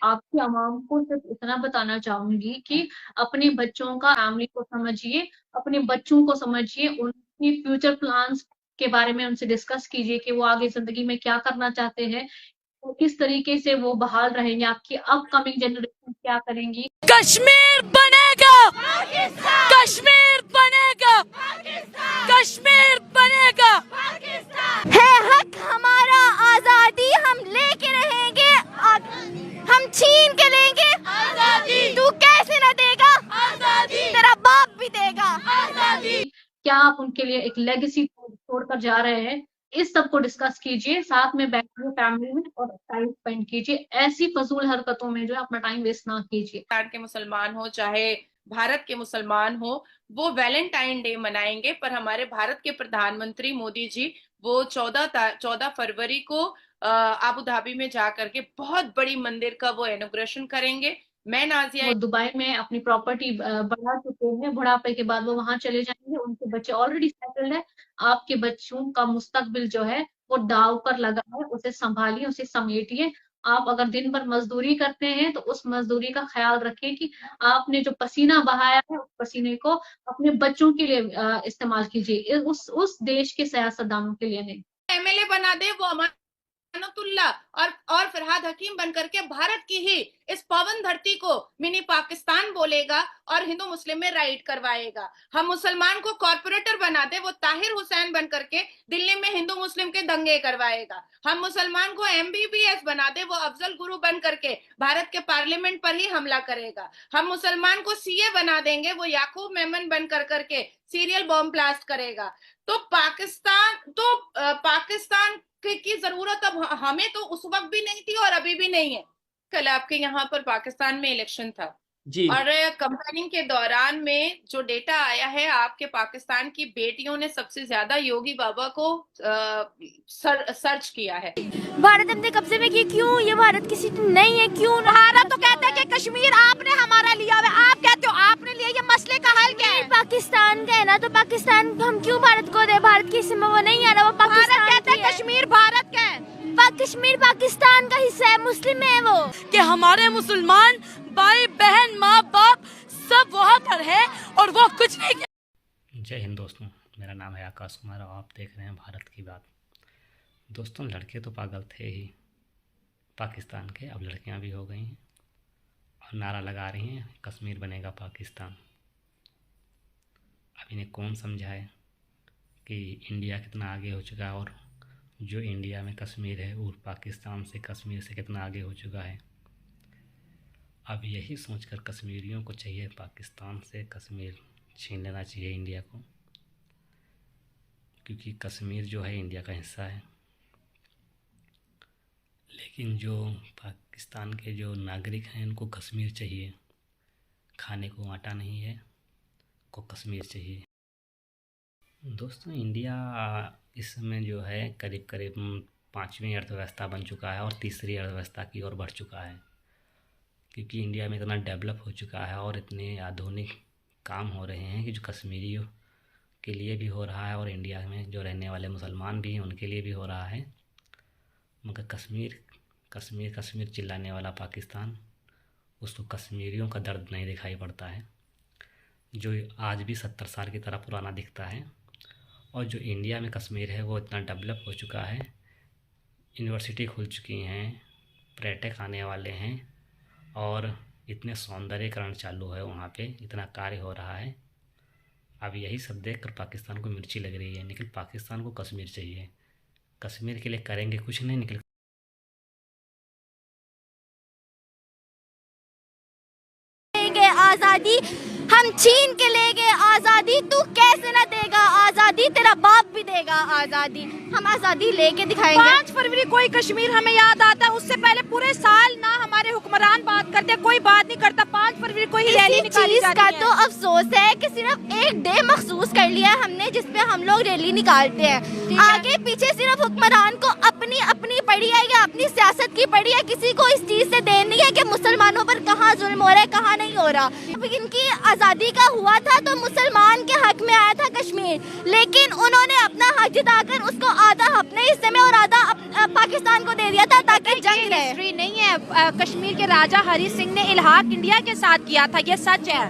आपकी आवाम को सिर्फ इतना बताना चाहूँगी कि अपने बच्चों का फैमिली को समझिए, अपने बच्चों को समझिए, उनकी फ्यूचर प्लान्स के बारे में उनसे डिस्कस कीजिए कि वो आगे ज़िंदगी में क्या करना चाहते हैं, तो किस तरीके से वो बहाल रहेंगे, आपकी अपकमिंग जनरेशन क्या करेंगी। कश्मीर बनेगा, कश्मीर बनेगा, कश्मीर बनेगा। है हक हमारा आजादी, हम लेके रहेंगे, हम छीन के लेंगे आजादी। तू कैसे न देगा आजादी, तेरा बाप भी देगा आजादी। क्या आप उनके लिए एक लेगेसी छोड़ कर जा रहे हैं, इस सब को डिस्कस कीजिए, साथ में बैठिए फैमिली में और टाइम स्पेंड कीजिए। ऐसी फजूल हरकतों में जो है अपना टाइम वेस्ट ना कीजिए। पाकिस्तान के मुसलमान हो चाहे भारत के मुसलमान हो, वो वैलेंटाइन डे मनाएंगे, पर हमारे भारत के प्रधानमंत्री मोदी जी वो 14 फरवरी को आबू धाबी में जाकर के बहुत बड़ी मंदिर का वो इनॉग्रेशन करेंगे। मैं नाजिया, वो दुबई में अपनी प्रॉपर्टी बढ़ा चुके हैं, बुढ़ापे के बाद वो वहां चले जाएंगे, उनके बच्चे ऑलरेडी सेटल्ड है। आपके बच्चों का मुस्तकबिल जो है वो दाव पर लगा है, उसे संभालिए, उसे समेटिए। आप अगर दिन भर मजदूरी करते हैं तो उस मजदूरी का ख्याल रखें कि आपने जो पसीना बहाया है उस पसीने को अपने बच्चों के लिए इस्तेमाल कीजिए, उस देश के सियासतदानों के लिए नहीं। एमएलए बना दे वो अमानतुल्ला और फरहाद हकीम बनकर के भारत की ही इस पावन धरती को मिनी पाकिस्तान बोलेगा और हिंदू मुस्लिम में राइट करवाएगा। हम मुसलमान को कॉर्पोरेटर बना दे वो ताहिर हुसैन बनकर के दिल्ली में हिंदू मुस्लिम के दंगे करवाएगा। हम मुसलमान को एमबीबीएस बना दे वो अफजल गुरु बन करके भारत के पार्लियामेंट पर ही हमला करेगा। हम मुसलमान को सीए बना देंगे वो याकूब मेमन बन करके सीरियल बॉम्ब ब्लास्ट करेगा। तो पाकिस्तान की जरूरत अब हमें तो उस वक्त भी नहीं थी और अभी भी नहीं है। कल आपके यहाँ पर पाकिस्तान में इलेक्शन था जी, और कंपेयरिंग के दौरान में जो डेटा आया है, आपके पाकिस्तान की बेटियों ने सबसे ज्यादा योगी बाबा को सर्च किया है। भारत अपने कब्जे में की क्यों? ये भारत की सीट नहीं है, क्यों? भारत तो कहता है कि कश्मीर आपने हमारा लिया हुआ, आप कहते हो आपने लिया, ये मसले का हल क्या है? पाकिस्तान का है ना, तो पाकिस्तान हम क्यों भारत को दे? भारत के हिस्से में वो नहीं आ रहा, वो पाकिस्तान कहता है कश्मीर भारत का है, कश्मीर पाकिस्तान का हिस्सा है, मुस्लिम है वो। कि हमारे मुसलमान भाई बहन माँ बाप सब वहाँ पर है और वो कुछ नहीं किया। जय हिंद दोस्तों, मेरा नाम है आकाश कुमार और आप देख रहे हैं भारत की बात। दोस्तों, लड़के तो पागल थे ही पाकिस्तान के, अब लड़कियां भी हो गई हैं और नारा लगा रही हैं कश्मीर बनेगा पाकिस्तान। अब इन्हें कौन समझाए कि इंडिया कितना आगे हो चुका है और जो इंडिया में कश्मीर है वो पाकिस्तान से कश्मीर से कितना आगे हो चुका है। अब यही सोचकर कश्मीरियों को चाहिए पाकिस्तान से कश्मीर छीन लेना चाहिए इंडिया को, क्योंकि कश्मीर जो है इंडिया का हिस्सा है। लेकिन जो पाकिस्तान के जो नागरिक हैं उनको कश्मीर चाहिए, खाने को आटा नहीं है, को कश्मीर चाहिए। दोस्तों, इंडिया इस समय जो है करीब करीब 5वीं अर्थव्यवस्था बन चुका है और तीसरी अर्थव्यवस्था की ओर बढ़ चुका है, क्योंकि इंडिया में इतना डेवलप हो चुका है और इतने आधुनिक काम हो रहे हैं कि जो कश्मीरियों के लिए भी हो रहा है और इंडिया में जो रहने वाले मुसलमान भी हैं उनके लिए भी हो रहा है। मगर कश्मीर कश्मीर कश्मीर चिल्लाने वाला पाकिस्तान, उसको कश्मीरियों का दर्द नहीं दिखाई पड़ता है, जो आज भी 70 साल की तरह पुराना दिखता है। और जो इंडिया में कश्मीर है वो इतना डेवलप हो चुका है, यूनिवर्सिटी खुल चुकी हैं, पर्यटक आने वाले हैं और इतने सौंदर्यीकरण चालू है वहाँ पे, इतना कार्य हो रहा है। अब यही सब देख कर पाकिस्तान को मिर्ची लग रही है, लेकिन पाकिस्तान को कश्मीर चाहिए। कश्मीर के लिए करेंगे कुछ नहीं, निकल आजादी हम छीन के ले गए आजादी, तू कैसे ना देगा आजादी, तेरा बाप भी देगा आजादी। हम आजादी लेके दिखाएंगे। 5 फरवरी कोई कश्मीर हमें याद आता है, उससे पहले पूरे साल ना हमारे हुक्मरान बात करते, कोई बात नहीं करता। 5 फरवरी को ही रैली निकाली जा रही है। तो अफसोस है कि सिर्फ एक डे मखसूस कर लिया हमने जिसपे हम लोग रैली निकालते हैं। आगे पीछे सिर्फ हुक्मरान को अपनी अपनी पड़ी है या अपनी सियासत की पड़ी है, किसी को इस चीज से देर नहीं है कि मुसलमानों पर कहाँ जुल्म हो रहा है कहाँ नहीं हो रहा। अब इनकी आज़ादी का हुआ था तो मुसलमान के हक में आया था कश्मीर, लेकिन उन्होंने अपना हक जताकर उसको आधा अपने हिस्से में और आधा पाकिस्तान को दे दिया था ताकि जंग रहे। हिस्ट्री नहीं है, कश्मीर के राजा हरि सिंह ने इल्हाक इंडिया के साथ किया था, ये सच है।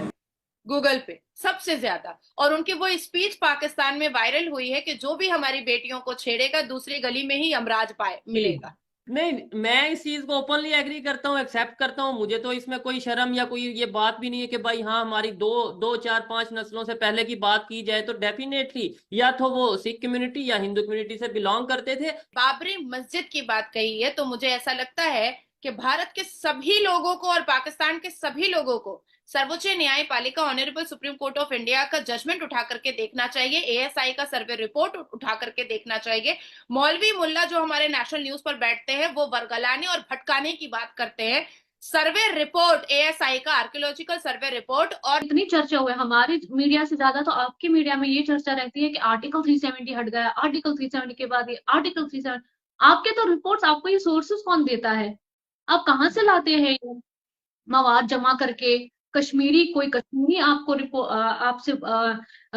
गूगल पे सबसे ज्यादा, और उनकी वो स्पीच पाकिस्तान में वायरल हुई है कि जो भी हमारी बेटियों को छेड़ेगा दूसरी गली में ही यमराज पाए मिलेगा। नहीं, मैं इस चीज को ओपनली एग्री करता हूँ, एक्सेप्ट करता हूँ। मुझे तो इसमें कोई शर्म या कोई ये बात भी नहीं है कि भाई हाँ हमारी दो चार पांच नस्लों से पहले की बात की जाए तो डेफिनेटली या तो वो सिख कम्युनिटी या हिंदू कम्युनिटी से बिलोंग करते थे। बाबरी मस्जिद की बात कही है तो मुझे ऐसा लगता है कि भारत के सभी लोगों को और पाकिस्तान के सभी लोगों को सर्वोच्च न्यायपालिका honourable supreme court of India का जजमेंट उठा करके देखना चाहिए, एएसआई का सर्वे रिपोर्ट उठा करके देखना चाहिए। मौलवी मुल्ला जो हमारे नेशनल न्यूज पर बैठते हैं वो बरगलाने और भटकाने की बात करते हैं। सर्वे रिपोर्ट एएसआई का आर्कियोलॉजिकल सर्वे रिपोर्ट, और इतनी चर्चा हुई हमारे मीडिया से ज्यादा तो आपके मीडिया में ये चर्चा रहती है कि आर्टिकल 370 हट गया, आर्टिकल 370 के बाद ये आर्टिकल 370। आपके तो रिपोर्ट्स, आपको ये सोर्सेस कौन देता है? आप कहाँ से लाते हैं ये मवाद जमा करके? कोई कश्मीरी आपको आपसे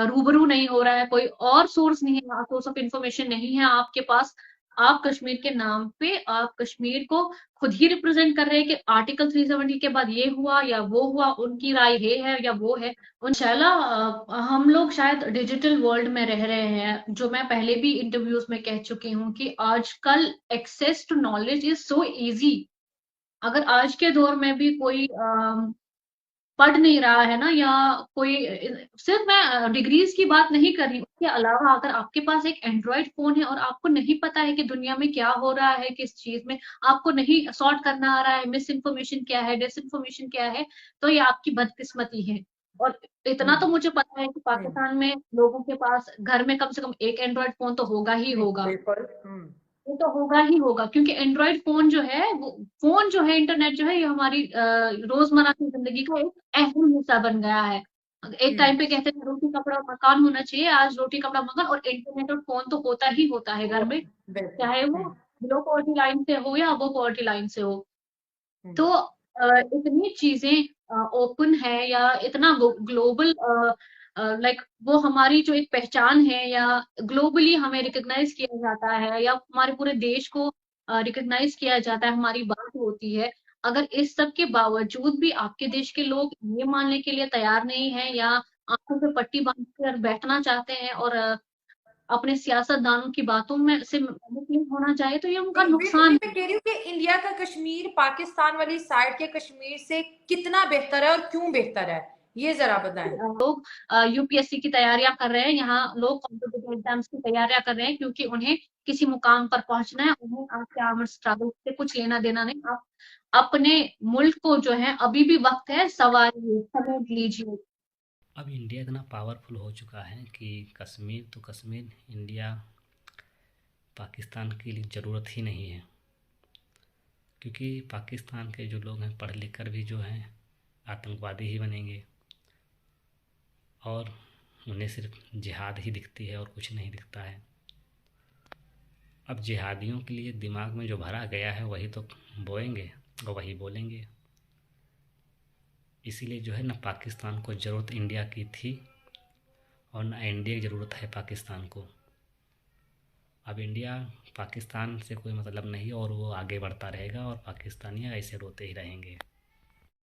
रूबरू नहीं हो रहा है, कोई और सोर्स नहीं है, सोर्स ऑफ इंफॉर्मेशन नहीं है आपके पास। आप कश्मीर के नाम पे आप कश्मीर को खुद ही रिप्रेजेंट कर रहे हैं कि आर्टिकल 370 के बाद ये हुआ या वो हुआ, उनकी राय ये है या वो है। इंशाल्लाह हम लोग शायद डिजिटल वर्ल्ड में रह रहे हैं, जो मैं पहले भी इंटरव्यूज में कह चुकी हूँ कि आजकल access to knowledge is so easy. अगर आज के दौर में भी कोई पढ़ नहीं रहा है ना, या कोई, सिर्फ मैं डिग्रीज की बात नहीं कर रही, उसके अलावा अगर आपके पास एक एंड्रॉइड फोन है और आपको नहीं पता है कि दुनिया में क्या हो रहा है, किस चीज में आपको नहीं सॉर्ट करना आ रहा है, मिस इन्फॉर्मेशन क्या है, डिसइन्फॉर्मेशन क्या है, तो ये आपकी बदकिस्मती है। और इतना तो मुझे पता है कि पाकिस्तान में लोगों के पास घर में कम से कम एक एंड्रॉइड फोन तो होगा ही होगा। ये तो होगा ही होगा, क्योंकि एंड्रॉइड फोन जो है, वो फोन जो है, इंटरनेट जो है, ये हमारी रोजमर्रा की जिंदगी का एक अहम हिस्सा बन गया है। एक टाइम पे कहते थे रोटी कपड़ा मकान होना चाहिए, आज रोटी कपड़ा मकान और इंटरनेट और फोन तो होता ही होता है घर में, चाहे वो लो पॉवर्टी लाइन से हो या वो पॉवर्टी लाइन से हो। तो इतनी चीजें ओपन है या इतना ग्लोबल, लाइक वो हमारी जो एक पहचान है, या ग्लोबली हमें रिकॉग्नाइज किया जाता है, या हमारे पूरे देश को रिकॉग्नाइज किया जाता है, हमारी बात होती है। अगर इस सब के बावजूद भी आपके देश के लोग ये मानने के लिए तैयार नहीं है, या आंखों पे पट्टी बांध कर बैठना चाहते हैं और अपने सियासतदानों की बातों में से मैनिपुलेट होना चाहे, तो ये उनका नुकसान मैं कह रही हूँ कि इंडिया का कश्मीर पाकिस्तान वाली साइड के कश्मीर से कितना बेहतर है और क्यों बेहतर है, ये जरा बताएं। लोग यूपीएससी की तैयारियां कर रहे हैं, यहाँ लोग कॉम्पिटिटिव एग्जाम्स की तैयारियां कर रहे हैं क्योंकि उन्हें किसी मुकाम पर पहुंचना है। उन्हें आपके आर्मड स्ट्रगल से कुछ लेना देना नहीं। आप अपने मुल्क को जो है, अभी भी वक्त है, सवारिए, समेट लीजिए। अब इंडिया इतना पावरफुल हो चुका है कि कश्मीर तो कश्मीर, इंडिया पाकिस्तान के लिए ज़रूरत ही नहीं है, क्योंकि पाकिस्तान के जो लोग हैं पढ़ लिख कर भी जो हैं आतंकवादी ही बनेंगे, और उन्हें सिर्फ जिहाद ही दिखती है और कुछ नहीं दिखता है। अब जिहादियों के लिए दिमाग में जो भरा गया है वही तो बोएंगे और वही बोलेंगे। इसीलिए जो है ना, पाकिस्तान को ज़रूरत इंडिया की थी और ना इंडिया की ज़रूरत है पाकिस्तान को। अब इंडिया पाकिस्तान से कोई मतलब नहीं और वो आगे बढ़ता रहेगा और पाकिस्तानी ऐसे रोते ही रहेंगे।